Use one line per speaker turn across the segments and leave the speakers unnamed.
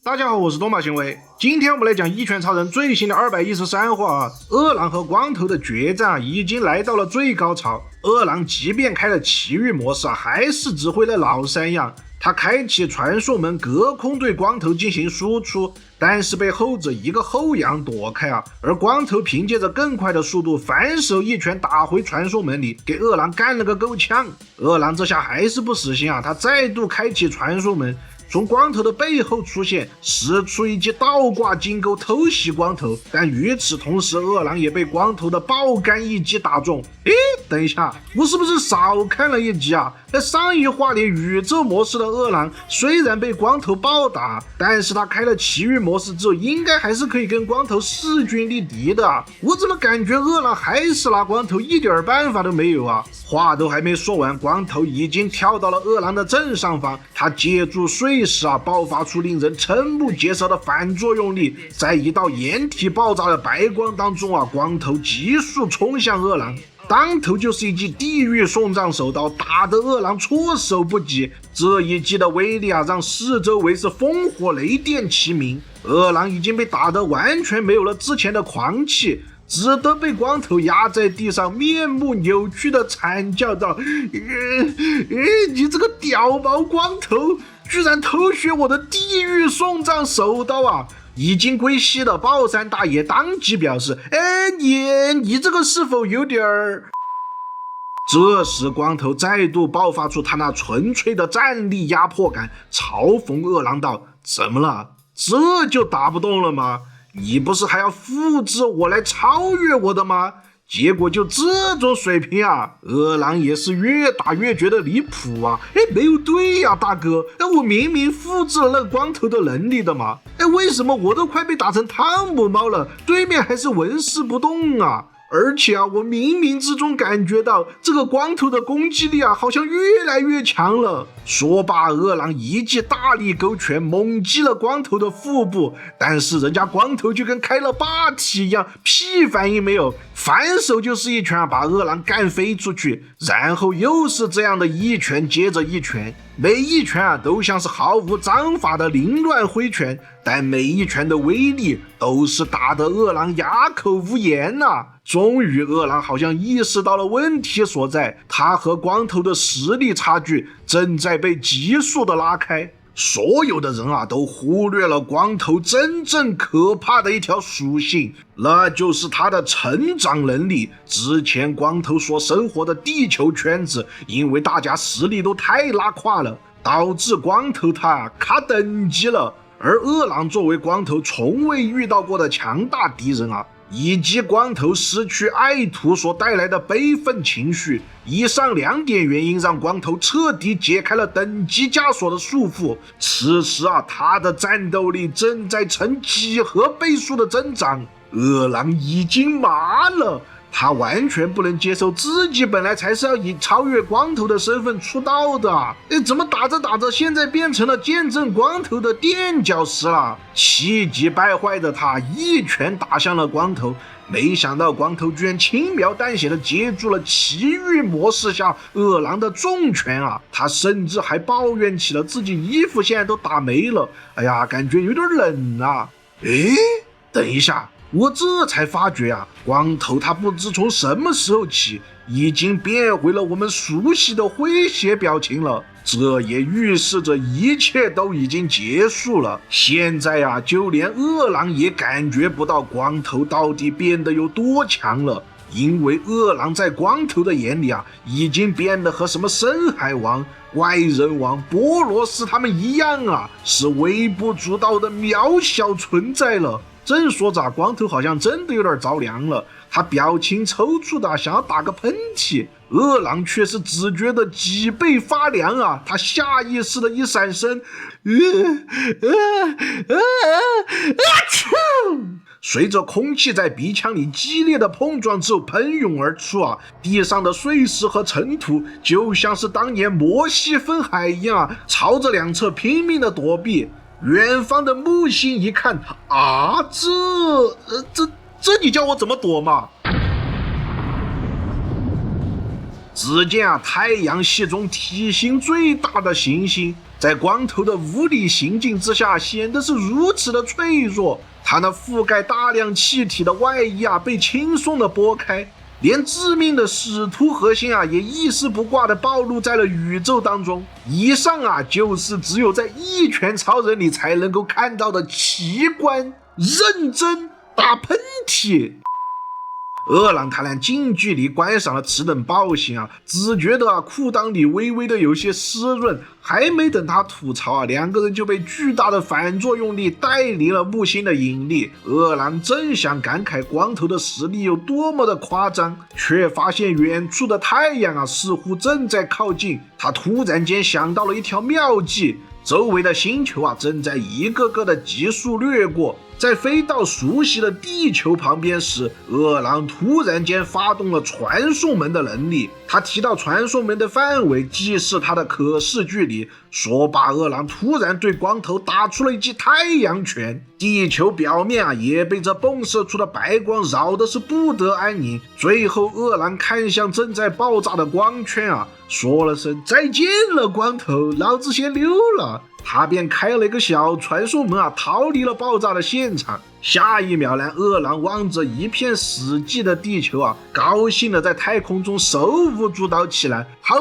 大家好，我是东马行为。今天我们来讲《一拳超人》最新的213话二郎和光头的决战已经来到了最高潮。二郎即便开了奇遇模式还是指挥了老三样。他开启传送门，隔空对光头进行输出，但是被后者一个后仰躲开而光头凭借着更快的速度，反手一拳打回传送门里，给二郎干了个够呛。二郎这下还是不死心他再度开启传送门，从光头的背后出现，使出一记倒挂金钩偷袭光头，但与此同时，二郎也被光头的爆肝一击打中。等一下，我是不是少看了一集在上一话里，宇宙模式的二郎虽然被光头暴打，但是他开了奇遇模式之后，应该还是可以跟光头势均力敌的我怎么感觉二郎还是拿光头一点办法都没有话都还没说完，光头已经跳到了二郎的正上方，他借助碎石爆发出令人瞠目结舌的反作用力，在一道掩体爆炸的白光当中光头急速冲向二郎，当头就是一记地狱送葬手刀，打得二郎措手不及。这一击的威力让四周围是烽火雷电齐鸣。二郎已经被打得完全没有了之前的狂气，只得被光头压在地上，面目扭曲的惨叫道：你这个屌毛光头，居然偷学我的地狱送葬手刀已经归西的豹山大爷当即表示：你这个是否有点儿……这时光头再度爆发出他那纯粹的战力压迫感，嘲讽二郎道：怎么了？这就打不动了吗？你不是还要复制我来超越我的吗？结果就这种水平二郎也是越打越觉得离谱没有对大哥，我明明复制了那个光头的能力的嘛，为什么我都快被打成汤姆猫了，对面还是纹丝不动而且我冥冥之中感觉到这个光头的攻击力好像越来越强了。说罢，二郎一记大力勾拳猛击了光头的腹部，但是人家光头就跟开了霸体一样，屁反应没有，反手就是一拳把二郎干飞出去，然后又是这样的一拳接着一拳，每一拳都像是毫无章法的凌乱挥拳，但每一拳的威力都是打得二郎哑口无言终于二郎好像意识到了问题所在，他和光头的实力差距正在被急速的拉开。所有的人都忽略了光头真正可怕的一条属性，那就是他的成长能力。之前光头所生活的地球圈子，因为大家实力都太拉胯了，导致光头他卡等级了。而二郎作为光头从未遇到过的强大敌人以及光头失去爱徒所带来的悲愤情绪，以上2点原因让光头彻底解开了等级枷锁的束缚。此时他的战斗力正在呈几何倍数的增长。二郎已经麻了，他完全不能接受自己本来才是要以超越光头的身份出道的怎么打着打着现在变成了见证光头的垫脚石了？气急败坏的他一拳打向了光头，没想到光头居然轻描淡写的接住了奇遇模式下二郎的重拳他甚至还抱怨起了自己衣服现在都打没了，感觉有点冷等一下，我这才发觉光头他不知从什么时候起已经变回了我们熟悉的诙谐表情了，这也预示着一切都已经结束了。现在就连二郎也感觉不到光头到底变得有多强了，因为二郎在光头的眼里已经变得和什么深海王、怪人王、波罗斯他们一样是微不足道的渺小存在了。正说着，光头好像真的有点着凉了，他表情抽搐的想要打个喷嚏，二郎却是只觉得脊背发凉他下意识的一闪身，随着空气在鼻腔里激烈的碰撞之后喷涌而出地上的碎石和尘土就像是当年摩西分海一样朝着两侧拼命的躲避。远方的木星一看这你叫我怎么躲嘛？只见太阳系中体型最大的行星在光头的物理行进之下显得是如此的脆弱，他那覆盖大量气体的外衣被轻松的拨开，连致命的使徒核心也一丝不挂的暴露在了宇宙当中。以上就是只有在一拳超人里才能够看到的奇观，认真打喷嚏。二郎他俩近距离观赏了此等暴行只觉得裤裆里微微的有些湿润，还没等他吐槽两个人就被巨大的反作用力带离了木星的引力。二郎正想感慨光头的实力有多么的夸张，却发现远处的太阳似乎正在靠近。他突然间想到了一条妙计，周围的星球正在一个个的急速掠过。在飞到熟悉的地球旁边时，二郎突然间发动了传送门的能力。他提到传送门的范围即是他的可视距离。说罢，二郎突然对光头打出了一记太阳拳。地球表面也被这迸射出的白光扰得是不得安宁。最后，二郎看向正在爆炸的光圈说了声再见了，光头，老子先溜了。他便开了一个小传送门逃离了爆炸的现场。下一秒呢，二郎望着一片死寂的地球高兴的在太空中手舞足蹈起来。好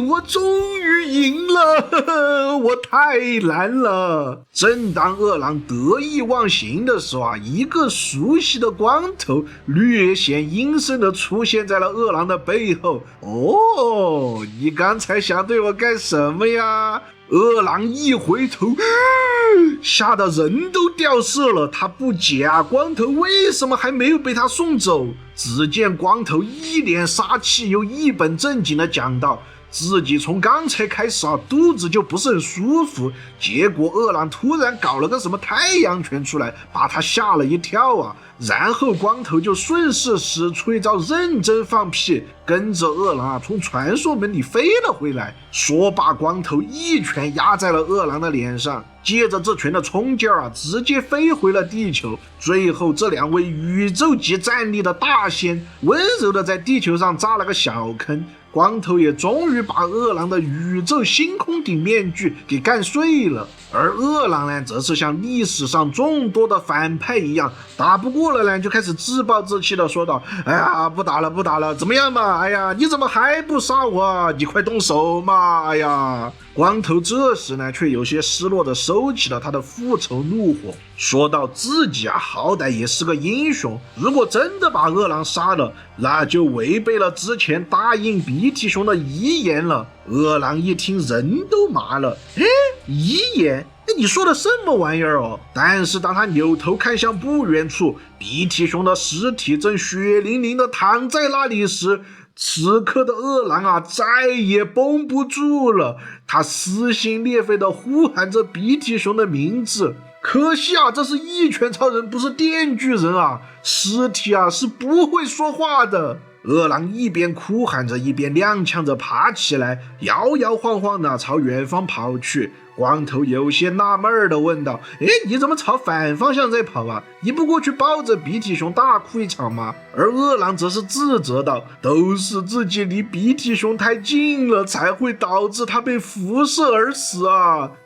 我终于赢了，呵呵，我太难了。正当二郎得意忘形的时候一个熟悉的光头略显阴森的出现在了二郎的背后。哦，你刚才想对我干什么呀？二郎一回头，吓得人都掉色了。他不解光头为什么还没有被他送走。只见光头一脸杀气又一本正经地讲道，自己从刚才开始肚子就不是很舒服，结果二郎突然搞了个什么太阳拳出来，把他吓了一跳然后光头就顺势使出一招认真放屁，跟着二郎从传送门里飞了回来。说罢，光头一拳压在了二郎的脸上，接着这拳的冲劲直接飞回了地球。最后，这两位宇宙级战力的大仙温柔的在地球上扎了个小坑。光头也终于把二郎的宇宙星空顶面具给干碎了。而二郎呢，则是像历史上众多的反派一样，打不过了呢，就开始自暴自弃的说道：哎呀，不打了不打了，怎么样嘛？哎呀，你怎么还不杀我？你快动手嘛！哎呀，光头这时呢，却有些失落的收起了他的复仇怒火，说道自己好歹也是个英雄，如果真的把二郎杀了，那就违背了之前答应鼻涕熊的遗言了。二郎一听人都麻了，遗言？你说的什么玩意儿但是当他扭头看向不远处，鼻涕熊的尸体正血淋淋的躺在那里时，此刻的二郎再也绷不住了，他撕心裂肺的呼喊着鼻涕熊的名字。可惜这是一拳超人，不是电锯人尸体是不会说话的。二郎一边哭喊着，一边踉跄着爬起来，摇摇晃晃的朝远方跑去。光头有些纳闷的问道：你怎么朝反方向在跑你不过去抱着鼻涕熊大哭一场吗？而二郎则是自责道：都是自己离鼻涕熊太近了，才会导致他被辐射而死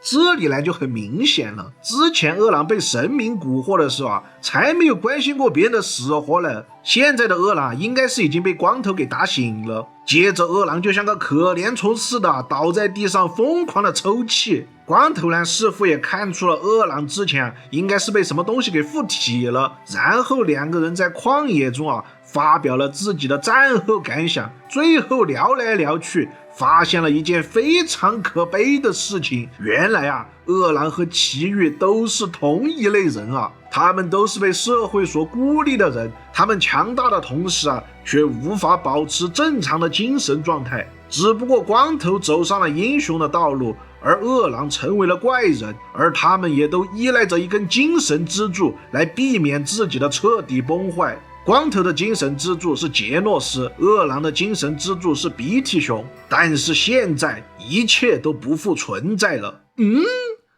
这里来就很明显了，之前二郎被神明蛊惑的时候才没有关心过别人的死活呢。现在的二郎应该是已经被光头给打醒了。接着二郎就像个可怜虫似的倒在地上疯狂的抽泣。光头呢似乎也看出了二郎之前应该是被什么东西给附体了，然后两个人在旷野中发表了自己的战后感想，最后聊来聊去发现了一件非常可悲的事情。原来二郎和奇遇都是同一类人他们都是被社会所孤立的人，他们强大的同时却无法保持正常的精神状态。只不过光头走上了英雄的道路，而二郎成为了怪人，而他们也都依赖着一根精神支柱来避免自己的彻底崩坏。光头的精神支柱是杰诺斯，二郎的精神支柱是鼻涕熊。但是现在一切都不复存在了。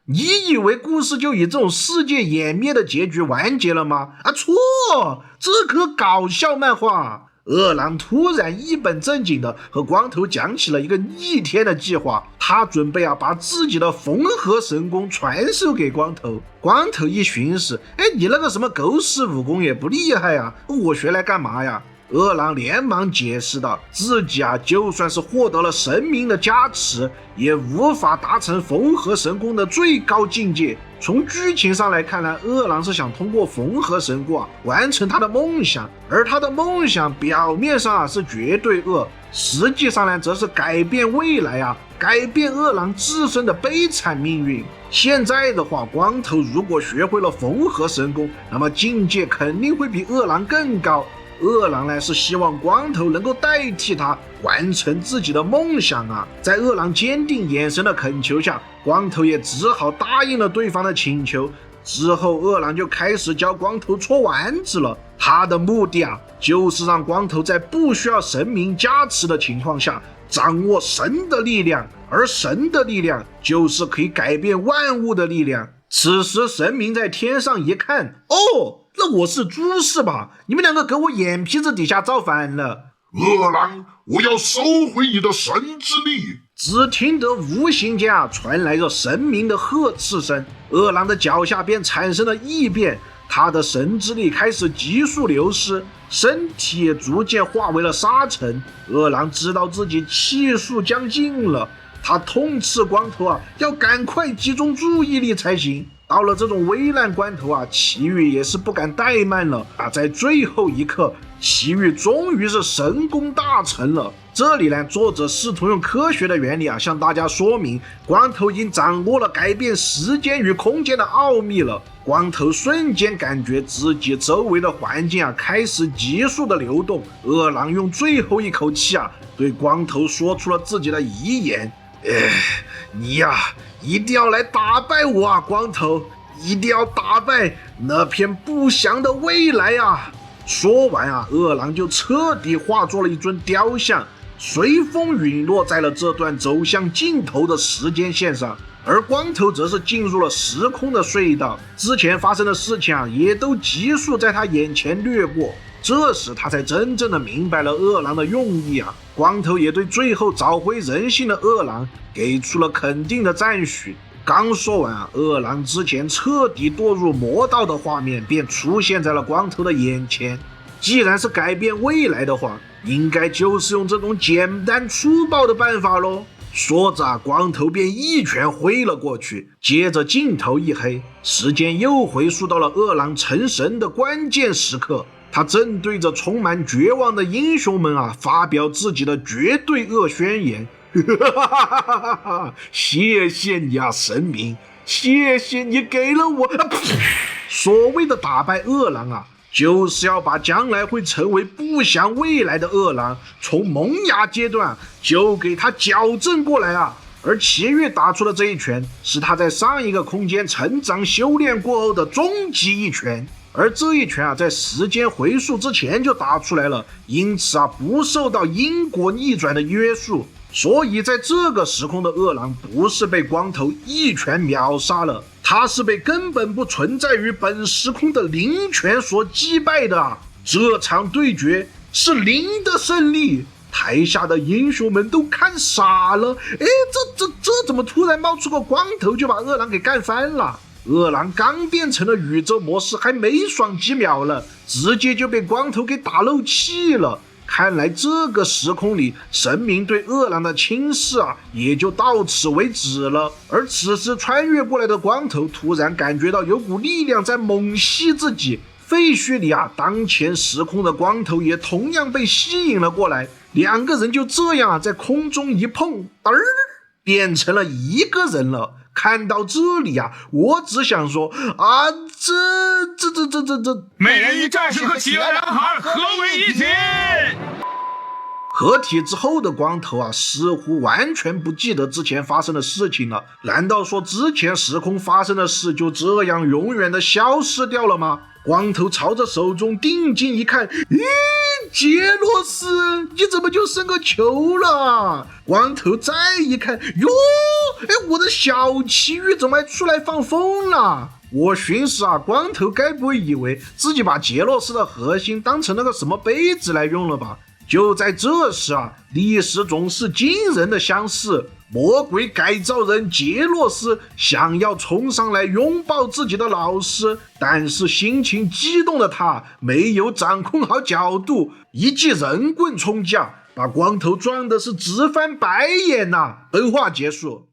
你以为故事就以这种世界湮灭的结局完结了吗？错，这可搞笑漫画。二郎突然一本正经的和光头讲起了一个逆天的计划，他准备把自己的缝合神功传授给光头。光头一寻思，你那个什么狗屎武功也不厉害呀，我学来干嘛呀？二郎连忙解释道，自己就算是获得了神明的加持，也无法达成缝合神功的最高境界。从剧情上来看呢，二郎是想通过缝合神功完成他的梦想，而他的梦想表面上是绝对恶，实际上呢则是改变未来改变二郎自身的悲惨命运。现在的话，光头如果学会了缝合神功，那么境界肯定会比二郎更高。二郎呢是希望光头能够代替他完成自己的梦想在二郎坚定眼神的恳求下，光头也只好答应了对方的请求。之后二郎就开始教光头搓丸子了，他的目的就是让光头在不需要神明加持的情况下掌握神的力量，而神的力量就是可以改变万物的力量。此时神明在天上一看，那我是猪是吧？你们两个给我眼皮子底下造反了！
二郎，我要收回你的神之力！
只听得无形间传来着神明的呵斥声，二郎的脚下便产生了异变，他的神之力开始急速流失，身体也逐渐化为了沙尘。二郎知道自己气数将尽了，他痛斥光头要赶快集中注意力才行。到了这种危难关头祁煜也是不敢怠慢了在最后一刻，祁煜终于是神功大成了。这里呢，作者试图用科学的原理向大家说明，光头已经掌握了改变时间与空间的奥秘了。光头瞬间感觉自己周围的环境开始急速的流动。二郎用最后一口气对光头说出了自己的遗言：你一定要来打败我光头，一定要打败那片不祥的未来说完二郎就彻底化作了一尊雕像，随风陨落在了这段走向尽头的时间线上。而光头则是进入了时空的隧道，之前发生的事情也都急速在他眼前掠过。这时他才真正的明白了二郎的用意光头也对最后找回人性的二郎给出了肯定的赞许。刚说完二郎之前彻底堕入魔道的画面便出现在了光头的眼前。既然是改变未来的话，应该就是用这种简单粗暴的办法咯。说着光头便一拳挥了过去，接着镜头一黑，时间又回溯到了二郎成神的关键时刻。他正对着充满绝望的英雄们发表自己的绝对恶宣言。谢谢你神明，谢谢你给了我所谓的打败二郎就是要把将来会成为不祥未来的二郎从萌芽阶段就给他矫正过来而祁煜打出的这一拳是他在上一个空间成长修炼过后的终极一拳，而这一拳在时间回溯之前就打出来了，因此不受到因果逆转的约束。所以在这个时空的二郎不是被光头一拳秒杀了，他是被根本不存在于本时空的灵拳所击败的。这场对决是灵的胜利，台下的英雄们都看傻了。这怎么突然冒出个光头就把二郎给干翻了？二郎刚变成了宇宙模式，还没爽几秒了，直接就被光头给打漏气了。看来这个时空里神明对二郎的轻视也就到此为止了。而此时穿越过来的光头突然感觉到有股力量在猛吸自己，废墟里当前时空的光头也同样被吸引了过来，两个人就这样在空中一碰，变成了一个人了。看到这里我只想说这
美人鱼战士和企鹅男孩合为一体。
合体之后的光头似乎完全不记得之前发生的事情了。难道说之前时空发生的事就这样永远的消失掉了吗？光头朝着手中定睛一看，杰罗斯，你怎么就生个球了？光头再一看，哟，我的小奇遇怎么还出来放风了？我寻思啊，光头该不会以为自己把杰洛斯的核心当成了个什么杯子来用了吧？就在这时啊，历史总是惊人的相似。魔鬼改造人杰洛斯想要冲上来拥抱自己的老师，但是心情激动的他没有掌控好角度，一记人棍冲架，把光头撞的是直翻白眼呐！本话结束。